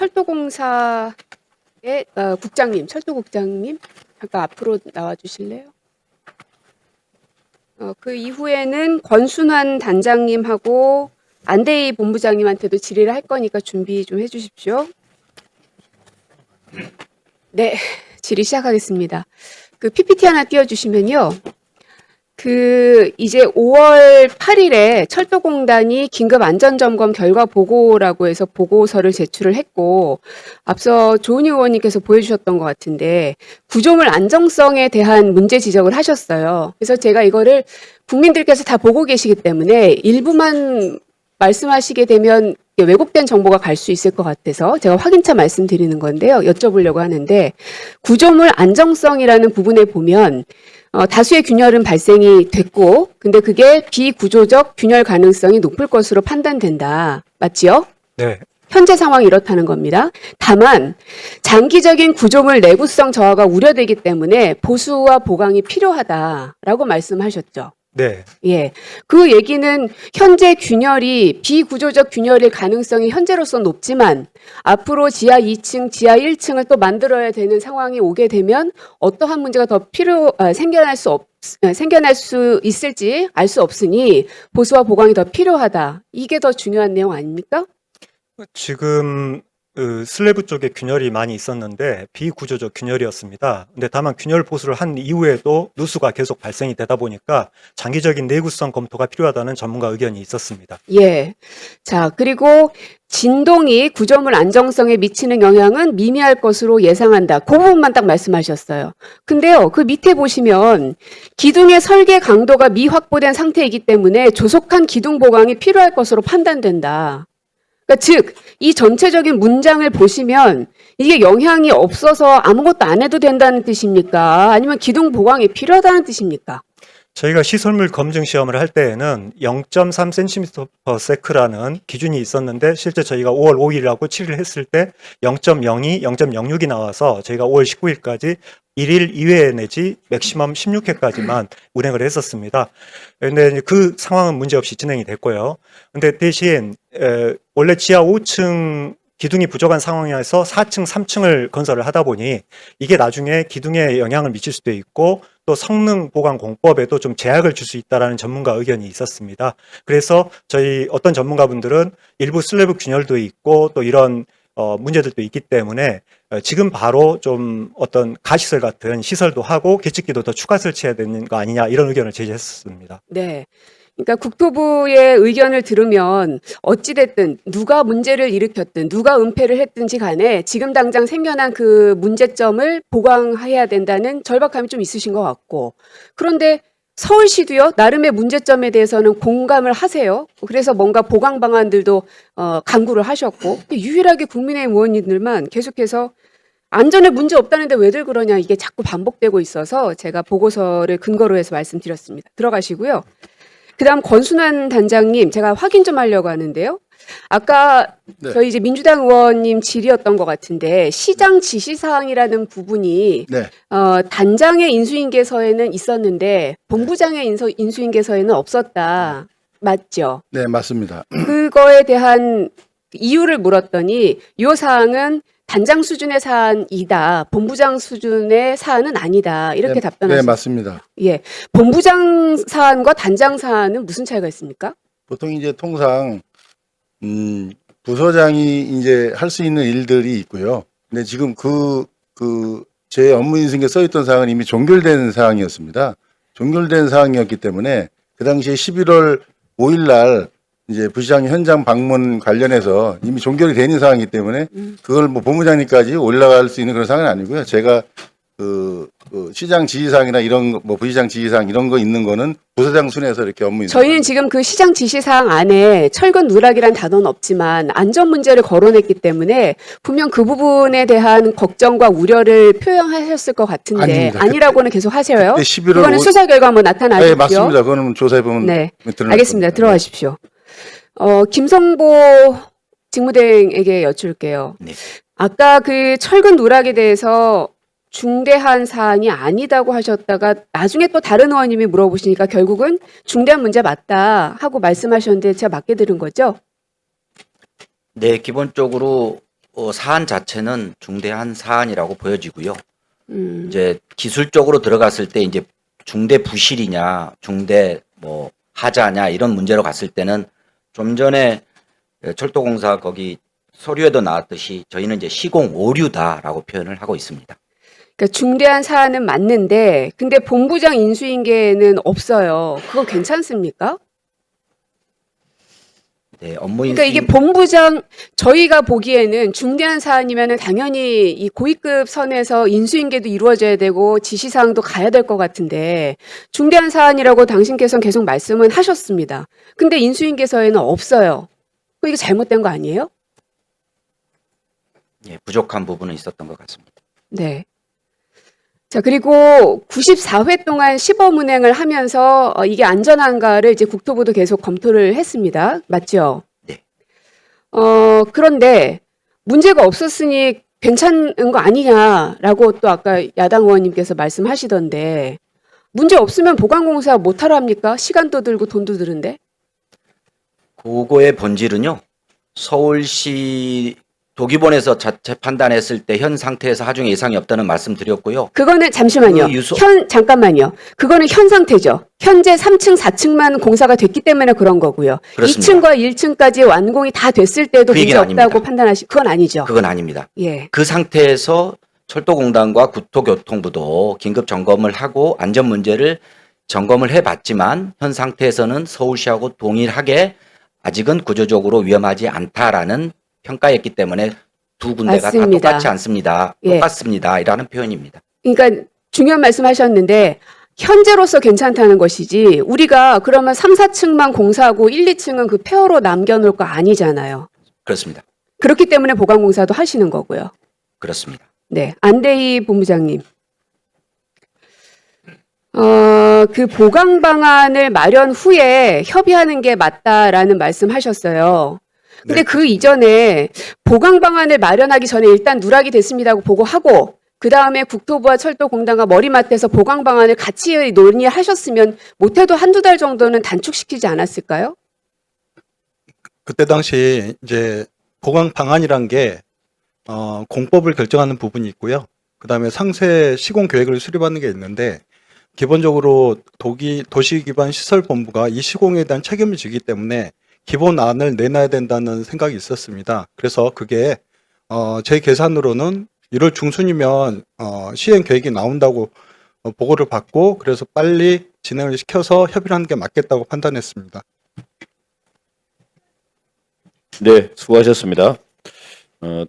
철도공사의 국장님, 철도국장님, 잠깐 앞으로 나와주실래요? 그 이후에는 권순환 단장님하고 안대희 본부장님한테도 질의를 할 거니까 준비 좀 해주십시오. 네, 질의 시작하겠습니다. 그 PPT 하나 띄워주시면요. 이제 5월 8일에 철도공단이 긴급 안전점검 결과 보고라고 해서 보고서를 제출을 했고, 앞서 조은희 의원님께서 보여주셨던 것 같은데, 구조물 안정성에 대한 문제 지적을 하셨어요. 그래서 제가 이거를 국민들께서 다 보고 계시기 때문에 일부만 말씀하시게 되면 왜곡된 정보가 갈 수 있을 것 같아서 제가 확인차 말씀드리는 건데요. 여쭤보려고 하는데, 구조물 안정성이라는 부분에 보면 다수의 균열은 발생이 됐고, 근데 그게 비구조적 균열 가능성이 높을 것으로 판단된다. 맞지요? 네. 현재 상황이 이렇다는 겁니다. 다만 장기적인 구조물 내구성 저하가 우려되기 때문에 보수와 보강이 필요하다라고 말씀하셨죠. 네. 예. 그 얘기는 현재 균열이 비구조적 균열일 가능성이 현재로서 높지만 앞으로 지하 2층, 지하 1층을 또 만들어야 되는 상황이 오게 되면 어떠한 문제가 더 생겨날 수 있을지 알 수 없으니 보수와 보강이 더 필요하다. 이게 더 중요한 내용 아닙니까? 지금 슬래브 쪽에 균열이 많이 있었는데 비구조적 균열이었습니다. 근데 다만 균열 보수를 한 이후에도 누수가 계속 발생이 되다 보니까 장기적인 내구성 검토가 필요하다는 전문가 의견이 있었습니다. 예. 자, 그리고 진동이 구조물 안정성에 미치는 영향은 미미할 것으로 예상한다. 그 부분만 딱 말씀하셨어요. 근데요, 그 밑에 보시면 기둥의 설계 강도가 미확보된 상태이기 때문에 조속한 기둥 보강이 필요할 것으로 판단된다. 그러니까 즉, 이 전체적인 문장을 보시면 이게 영향이 없어서 아무것도 안 해도 된다는 뜻입니까? 아니면 기둥 보강이 필요하다는 뜻입니까? 저희가 시설물 검증 시험을 할 때에는 0.3cm/s라는 기준이 있었는데 실제 저희가 5월 5일하고 7일 했을 때 0.02, 0.06이 나와서 저희가 5월 19일까지 1일 2회 내지 맥시멈 16회까지만 운행을 했었습니다. 그런데 그 상황은 문제없이 진행이 됐고요. 근데 대신 원래 지하 5층 기둥이 부족한 상황에서 4층, 3층을 건설을 하다 보니 이게 나중에 기둥에 영향을 미칠 수도 있고 또 성능 보강 공법에도 좀 제약을 줄 수 있다라는 전문가 의견이 있었습니다. 그래서 저희 어떤 전문가분들은 일부 슬래브 균열도 있고 또 이런 문제들도 있기 때문에 지금 바로 좀 어떤 가시설 같은 시설도 하고 계측기도 더 추가 설치해야 되는 거 아니냐 이런 의견을 제시했습니다. 네. 그러니까 국토부의 의견을 들으면 어찌됐든 누가 문제를 일으켰든 누가 은폐를 했든지 간에 지금 당장 생겨난 그 문제점을 보강해야 된다는 절박함이 좀 있으신 것 같고, 그런데 서울시도요, 나름의 문제점에 대해서는 공감을 하세요. 그래서 뭔가 보강 방안들도 강구를 하셨고, 유일하게 국민의힘 의원님들만 계속해서 안전에 문제 없다는데 왜들 그러냐, 이게 자꾸 반복되고 있어서 제가 보고서를 근거로 해서 말씀드렸습니다. 들어가시고요. 그다음 권순환 단장님, 제가 확인 좀 하려고 하는데요. 아까 네. 저희 이제 민주당 의원님 질의였던 것 같은데 시장 지시사항이라는 부분이 네. 단장의 인수인계서에는 있었는데 본부장의 인수인계서에는 없었다. 맞죠? 네, 맞습니다. 그거에 대한 이유를 물었더니 이 사항은 단장 수준의 사안이다. 본부장 수준의 사안은 아니다. 이렇게 네, 답변하셨습니다. 네, 맞습니다. 예, 본부장 사안과 단장 사안은 무슨 차이가 있습니까? 보통 이제 통상 부서장이 이제 할 수 있는 일들이 있고요. 근데 지금 제 업무 인수인계에 써 있던 사항은 이미 종결된 사항이었습니다. 종결된 사항이었기 때문에 그 당시에 11월 5일 날 이제 부시장 현장 방문 관련해서 이미 종결이 된 사항이기 때문에 그걸 뭐 본부장님까지 올라갈 수 있는 그런 사항은 아니고요. 제가 그 시장 지시사항이나 이런 뭐 부시장 지시사항 이런 거 있는 거는 부서장 순에서 이렇게 업무 인수. 저희는 지금 그 시장 지시사항 안에 철근 누락이란 단어는 없지만 안전 문제를 거론했기 때문에 분명 그 부분에 대한 걱정과 우려를 표현하셨을 것 같은데 아닙니다. 아니라고는 계속 하세요. 그때 11월 그거는 수사 결과 한번 나타나십시오. 네, 맞습니다. 그거는 조사해 보면 네, 드러날 알겠습니다. 겁니다. 들어가십시오. 김성보 직무대행에게 여쭐게요. 네. 아까 그 철근 누락에 대해서 중대한 사안이 아니다고 하셨다가 나중에 또 다른 의원님이 물어보시니까 결국은 중대한 문제 맞다 하고 말씀하셨는데 제가 맞게 들은 거죠? 네, 기본적으로 사안 자체는 중대한 사안이라고 보여지고요. 이제 기술적으로 들어갔을 때 이제 중대 부실이냐, 중대 뭐 하자냐 이런 문제로 갔을 때는 좀 전에 철도공사 거기 서류에도 나왔듯이 저희는 이제 시공 오류다라고 표현을 하고 있습니다. 그러니까 중대한 사안은 맞는데 근데 본부장 인수인계는 없어요. 그거 괜찮습니까? 네, 업무 그러니까 이게 본부장 저희가 보기에는 중대한 사안이면은 당연히 이 고위급 선에서 인수인계도 이루어져야 되고 지시사항도 가야 될 것 같은데 중대한 사안이라고 당신께서는 계속 말씀은 하셨습니다. 근데 인수인계서에는 없어요. 그럼 이게 잘못된 거 아니에요? 예, 부족한 부분은 있었던 것 같습니다. 네. 자, 그리고 94회 동안 시범운행을 하면서 이게 안전한가를 이제 국토부도 계속 검토를 했습니다. 맞죠? 네. 그런데 문제가 없었으니 괜찮은 거 아니냐라고 또 아까 야당 의원님께서 말씀하시던데 문제 없으면 보강공사 못하러 합니까? 시간도 들고 돈도 드는데. 그거의 본질은요. 서울시 도기본에서 자체 판단했을 때 현 상태에서 하중 예상이 없다는 말씀 드렸고요. 그거는 잠시만요. 그 유소- 잠깐만요. 그거는 현 상태죠. 현재 3층, 4층만 공사가 됐기 때문에 그런 거고요. 그렇습니다. 2층과 1층까지 완공이 다 됐을 때도 그 얘기는 문제 없다고 아닙니다. 판단하시 그건 아니죠. 그건 아닙니다. 예. 그 상태에서 철도공단과 국토교통부도 긴급 점검을 하고 안전 문제를 점검을 해봤지만 현 상태에서는 서울시하고 동일하게 아직은 구조적으로 위험하지 않다라는 평가였기 때문에 두 군데가 맞습니다. 다 똑같지 않습니다. 예. 똑같습니다. 이라는 표현입니다. 그러니까 중요한 말씀 하셨는데 현재로서 괜찮다는 것이지 우리가 그러면 3, 4층만 공사하고 1, 2층은 그 폐허로 남겨놓을 거 아니잖아요. 그렇습니다. 그렇기 때문에 보강공사도 하시는 거고요. 그렇습니다. 네, 안대희 본부장님. 그 보강 방안을 마련 후에 협의하는 게 맞다라는 말씀하셨어요. 근데 네, 그 이전에 보강 방안을 마련하기 전에 일단 누락이 됐습니다고 보고하고 그 다음에 국토부와 철도공단과 머리맡에서 보강 방안을 같이 논의하셨으면 못해도 한두 달 정도는 단축시키지 않았을까요? 그때 당시 이제 보강 방안이란 게 공법을 결정하는 부분이 있고요. 그다음에 상세 시공 계획을 수립하는 게 있는데 기본적으로 도시기반시설본부가 이 시공에 대한 책임을 지기 때문에 기본안을 내놔야 된다는 생각이 있었습니다. 그래서 그게 제 계산으로는 1월 중순이면 시행 계획이 나온다고 보고를 받고 그래서 빨리 진행을 시켜서 협의를 하는 게 맞겠다고 판단했습니다. 네, 수고하셨습니다. 다음